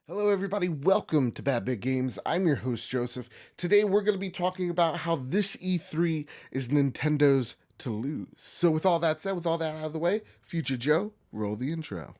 Hello, everybody. Welcome to Bad Big Games. I'm your host, Joseph. Today, we're going to be talking about how this E3 is Nintendo's to lose. So, with all that said, with all that out of the way, Future Joe, roll the intro.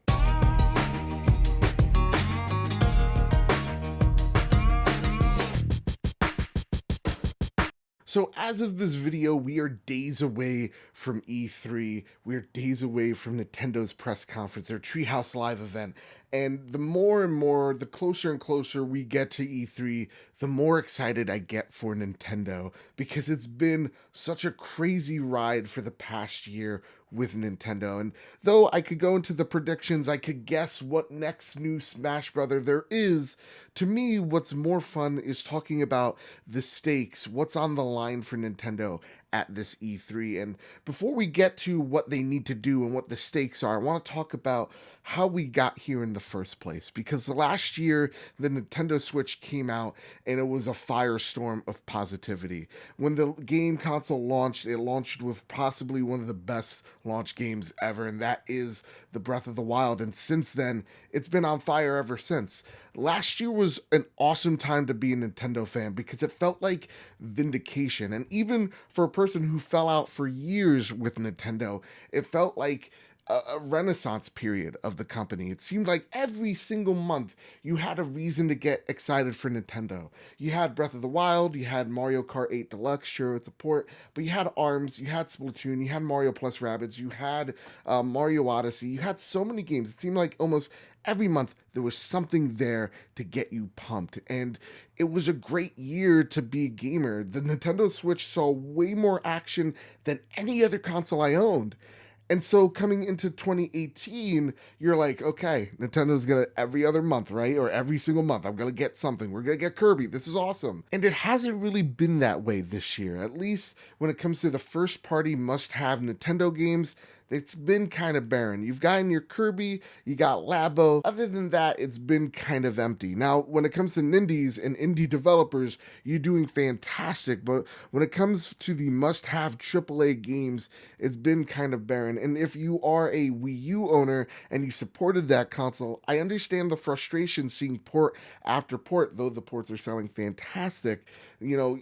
So, as of this video, we are days away from E3. We're days away from Nintendo's press conference, their Treehouse Live event. And the more and more, the closer and closer we get to E3, the more excited I get for Nintendo because it's been such a crazy ride for the past year with Nintendo. And though I could go into the predictions, I could guess what next new Smash Brother there is. To me, what's more fun is talking about the stakes, what's on the line for Nintendo at this E3. And before we get to what they need to do and what the stakes are, I want to talk about how we got here in the first place. Because last year, the Nintendo Switch came out and it was a firestorm of positivity. When the game console launched, it launched with possibly one of the best launch games ever, and that is the Breath of the Wild. And since then, it's been on fire ever since. Last year was an awesome time to be a Nintendo fan because it felt like vindication. And even for a person who fell out for years with Nintendo, it felt like a renaissance period of the company. It seemed like every single month you had a reason to get excited for Nintendo. You had Breath of the Wild, you had Mario Kart 8 Deluxe, sure it's a port, but you had ARMS, you had Splatoon, you had Mario Plus Rabbids, you had Mario Odyssey, you had so many games. It seemed like almost every month there was something there to get you pumped. And it was a great year to be a gamer. The Nintendo Switch saw way more action than any other console I owned. And so coming into 2018, you're like, okay, Nintendo's gonna every other month, right? Or every single month, I'm gonna get something. We're gonna get Kirby. This is awesome. And it hasn't really been that way this year. At least when it comes to the first party must have Nintendo games, it's been kind of barren. You've gotten your Kirby, you got Labo. Other than that, it's been kind of empty. Now, when it comes to Nindies and indie developers, you're doing fantastic. But when it comes to the must have AAA games, it's been kind of barren. And if you are a Wii U owner and you supported that console, I understand the frustration seeing port after port, though the ports are selling fantastic.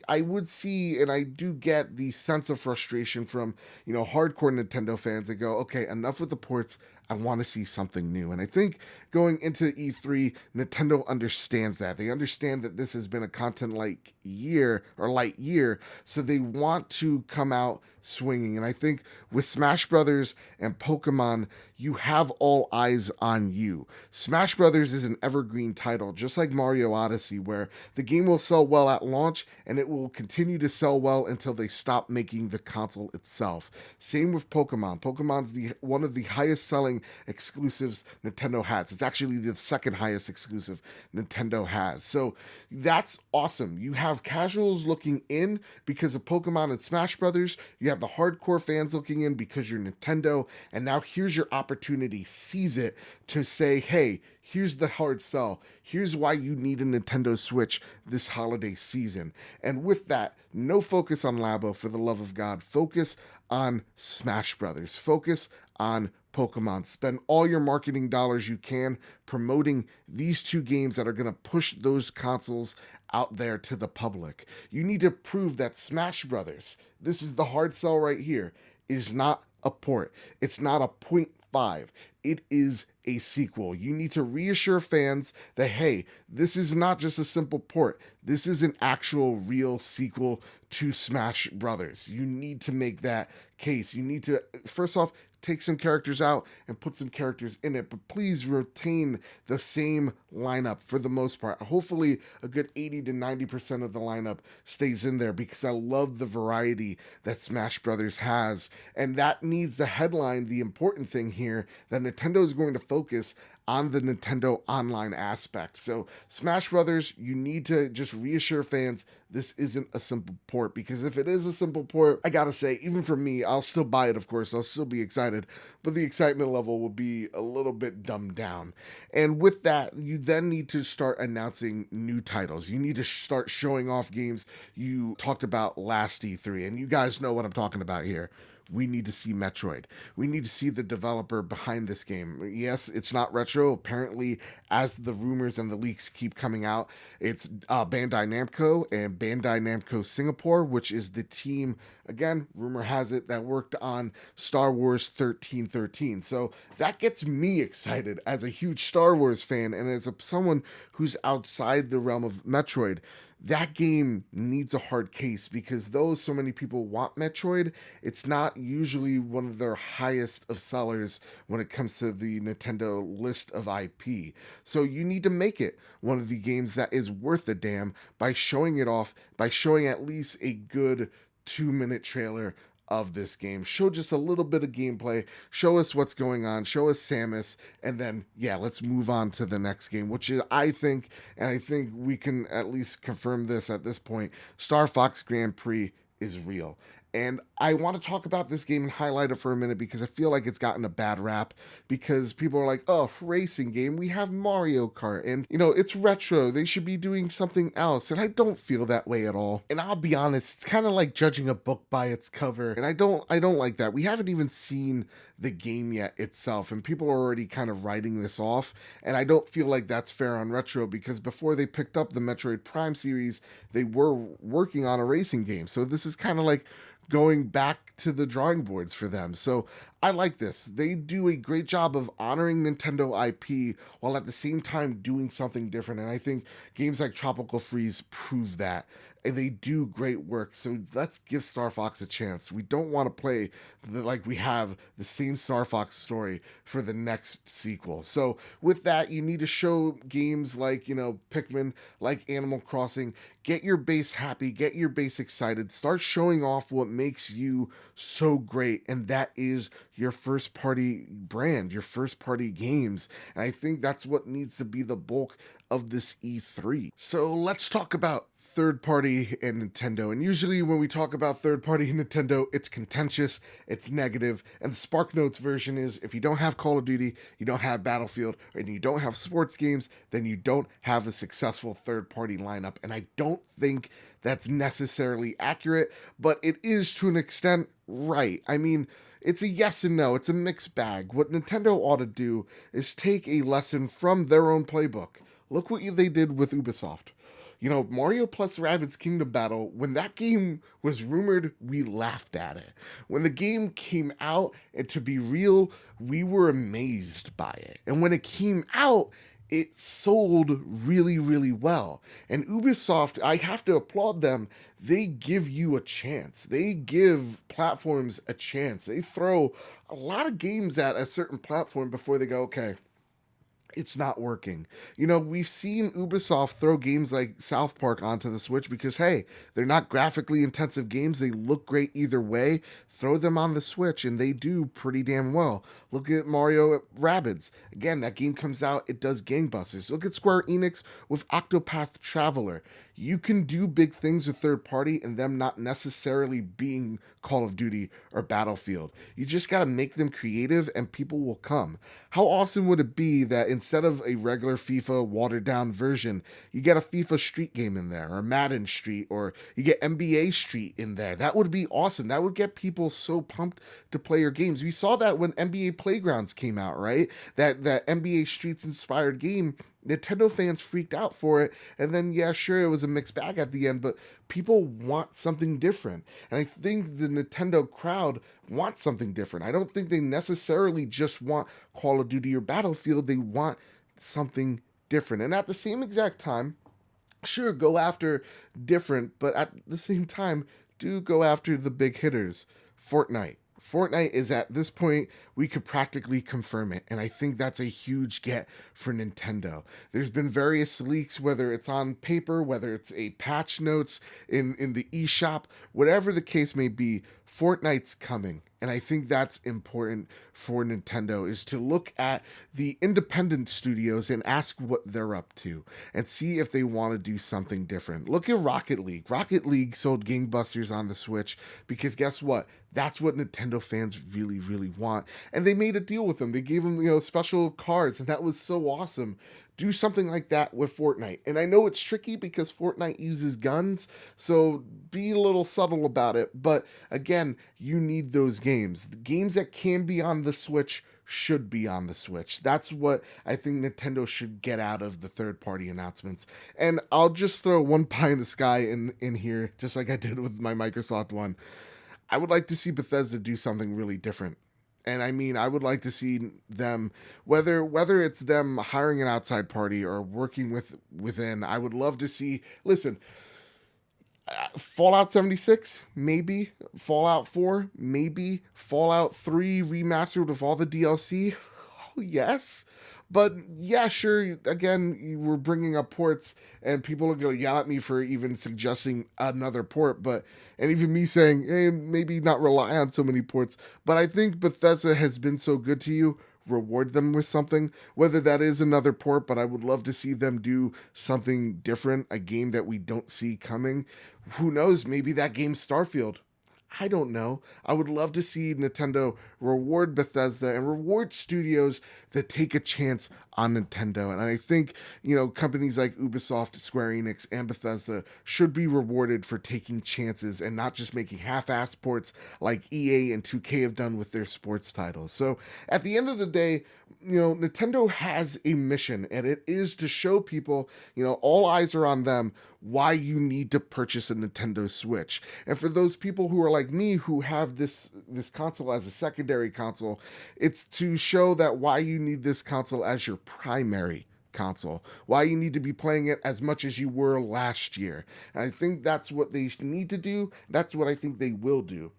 I would see and I do get the sense of frustration from, hardcore Nintendo fans that go, okay, enough with the ports. I want to see something new. And I think going into E3, Nintendo understands that. They understand that this has been a content like year or light year, so they want to come out swinging. And I think with Smash Brothers and Pokemon, you have all eyes on you. Smash Brothers is an evergreen title, just like Mario Odyssey, where the game will sell well at launch and it will continue to sell well until they stop making the console itself. Same with Pokemon. Pokemon's one of the highest selling exclusives Nintendo has. It's actually the second highest exclusive Nintendo has. So that's awesome. You have casuals looking in because of Pokemon and Smash Brothers. You have the hardcore fans looking in because you're Nintendo. And now here's your opportunity. Seize it to say, hey, here's the hard sell. Here's why you need a Nintendo Switch this holiday season. And with that, no focus on Labo, for the love of God. Focus on Smash Brothers. Focus on Pokemon. Spend all your marketing dollars you can promoting these two games that are going to push those consoles out there to the public. You need to prove that Smash Brothers, this is the hard sell right here, is not a port. It's not a point 0.5. It is a sequel. You need to reassure fans that, hey, this is not just a simple port. This is an actual real sequel to Smash Brothers. You need to make that case. You need to, first off, take some characters out and put some characters in it, but please retain the same lineup for the most part. Hopefully a good 80 to 90% of the lineup stays in there because I love the variety that Smash Brothers has. And that needs to headline the important thing here, that Nintendo is going to focus on the Nintendo Online aspect. So Smash Brothers, you need to just reassure fans this isn't a simple port, because if it is a simple port, I gotta say, even for me, I'll still buy it, of course, I'll still be excited, but the excitement level will be a little bit dumbed down. And with that, you then need to start announcing new titles. You need to start showing off games you talked about last E3, and you guys know what I'm talking about here. we need to see Metroid. We need to see the developer behind this game. Yes, it's not Retro. Apparently, as the rumors and the leaks keep coming out, it's Bandai Namco and Bandai Namco Singapore, which is the team, again, rumor has it, that worked on Star Wars 1313. So that gets me excited as a huge Star Wars fan and as someone who's outside the realm of Metroid. That game needs a hard case because though so many people want Metroid, it's not usually one of their highest of sellers when it comes to the Nintendo list of IP. So you need to make it one of the games that is worth a damn by showing it off, by showing at least a good 2 minute trailer of this game. Show just a little bit of gameplay, show us what's going on, show us Samus, and then, yeah, let's move on to the next game, which is, I think, and I think we can at least confirm this at this point, Star Fox Grand Prix is real. And I want to talk about this game and highlight it for a minute because I feel like it's gotten a bad rap because people are like, oh, racing game, we have Mario Kart and, it's retro. They should be doing something else. And I don't feel that way at all. And I'll be honest, it's kind of like judging a book by its cover. And I don't like that. We haven't even seen the game yet itself and people are already kind of writing this off. And I don't feel like that's fair on Retro because before they picked up the Metroid Prime series, they were working on a racing game. So this is kind of like going back to the drawing boards for them. So I like this. They do a great job of honoring Nintendo IP while at the same time doing something different. And I think games like Tropical Freeze prove that. And they do great work. So let's give Star Fox a chance. We don't want to play like we have the same Star Fox story for the next sequel. So with that, you need to show games like, Pikmin, like Animal Crossing. Get your base happy, get your base excited, start showing off what makes you so great, and that is your first party brand, your first party games. And I think that's what needs to be the bulk of this E3. So let's talk about third party and Nintendo. And usually when we talk about third party and Nintendo, it's contentious, it's negative, and the SparkNotes version is if you don't have Call of Duty, you don't have Battlefield, and you don't have sports games, then you don't have a successful third party lineup. And I don't think that's necessarily accurate, but it is to an extent right. I mean, it's a yes and no, it's a mixed bag. What Nintendo ought to do is take a lesson from their own playbook. Look what they did with Ubisoft. Mario plus Rabbids Kingdom Battle, when that game was rumored, we laughed at it. When the game came out, and to be real, we were amazed by it. And when it came out, it sold really, really well. And Ubisoft, I have to applaud them. They give you a chance. They give platforms a chance. They throw a lot of games at a certain platform before they go, okay, it's not working. We've seen Ubisoft throw games like South Park onto the Switch because, hey, they're not graphically intensive games. They look great either way. Throw them on the Switch, and they do pretty damn well. Look at Mario Rabbids. Again, that game comes out, it does gangbusters. Look at Square Enix with Octopath Traveler. You can do big things with third party and them not necessarily being Call of Duty or Battlefield. You just got to make them creative and people will come. How awesome would it be that instead of a regular FIFA watered down version, you get a FIFA Street game in there, or Madden Street, or you get NBA Street in there? That would be awesome. That would get people so pumped to play your games. We saw that when NBA Playgrounds came out, right? That NBA Streets inspired game, Nintendo fans freaked out for it, and then, yeah, sure, it was a mixed bag at the end, but people want something different. And I think the Nintendo crowd wants something different. I don't think they necessarily just want Call of Duty or Battlefield. They want something different. And at the same exact time, sure, go after different, but at the same time, do go after the big hitters. Fortnite is at this point, we could practically confirm it. And I think that's a huge get for Nintendo. There's been various leaks, whether it's on paper, whether it's a patch notes in the eShop, whatever the case may be, Fortnite's coming. And I think that's important for Nintendo, is to look at the independent studios and ask what they're up to and see if they want to do something different. Look at Rocket League. Rocket League sold gangbusters on the Switch because guess what? That's what Nintendo fans really, really want. And they made a deal with them. They gave them, special cards, and that was so awesome do something like that with Fortnite. And I know it's tricky because Fortnite uses guns, so be a little subtle about it. But again, you need those games. The games that can be on the Switch should be on the Switch. That's what I think Nintendo should get out of the third party announcements. And I'll just throw one pie in the sky in here, just like I did with my Microsoft one. I would like to see Bethesda do something really different. And I mean, I would like to see them, whether it's them hiring an outside party or working within. I would love to see. Listen, Fallout 76, maybe. Fallout 4, maybe. Fallout 3 remastered with all the DLC. Oh, yes. But yeah, sure. Again, you were bringing up ports, and people are going to yell at me for even suggesting another port. But and even me saying, hey, maybe not rely on so many ports. But I think Bethesda has been so good to you. Reward them with something, whether that is another port. But I would love to see them do something different, a game that we don't see coming. Who knows? Maybe that game's Starfield. I don't know. I would love to see Nintendo reward Bethesda and reward studios that take a chance on Nintendo. And I think, companies like Ubisoft, Square Enix, and Bethesda should be rewarded for taking chances and not just making half-assed ports like EA and 2K have done with their sports titles. So at the end of the day, Nintendo has a mission, and it is to show people, all eyes are on them, why you need to purchase a Nintendo Switch. And for those people who are like me who have this console as a secondary console, it's to show that why you need this console as your primary console, why you need to be playing it as much as you were last year. And I think that's what they need to do. That's what I think they will do.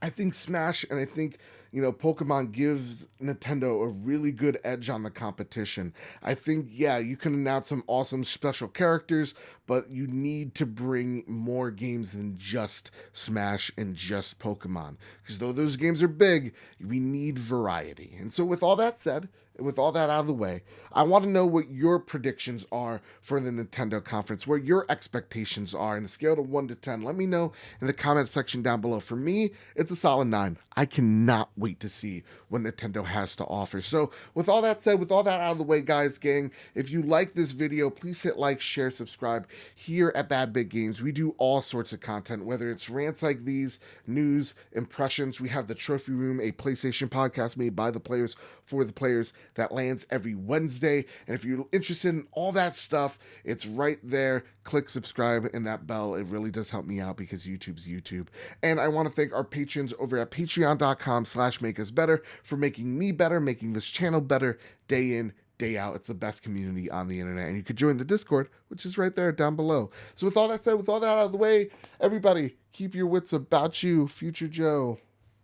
I think Smash and I think, Pokemon gives Nintendo a really good edge on the competition. I think, yeah, you can announce some awesome special characters, but you need to bring more games than just Smash and just Pokemon. Because though those games are big, we need variety. And so, with all that said, with all that out of the way, I want to know what your predictions are for the Nintendo conference, where your expectations are in the scale of 1 to 10. Let me know in the comment section down below. For me, it's a solid 9. I cannot wait to see what Nintendo has to offer. So with all that said, with all that out of the way, guys, gang, if you like this video, please hit like, share, subscribe. Here at Bad Big Games, we do all sorts of content, whether it's rants like these, news, impressions. We have the Trophy Room, a PlayStation podcast made by the players for the players that lands every Wednesday. And if you're interested in all that stuff, it's right there. Click subscribe and that bell. It really does help me out because YouTube's YouTube. And I want to thank our patrons over at patreon.com/makeusbetter for making me better, making this channel better day in, day out. It's the best community on the internet. And you could join the Discord, which is right there down below. So with all that said, with all that out of the way, everybody, keep your wits about you. Future Joe,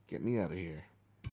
get me out of here.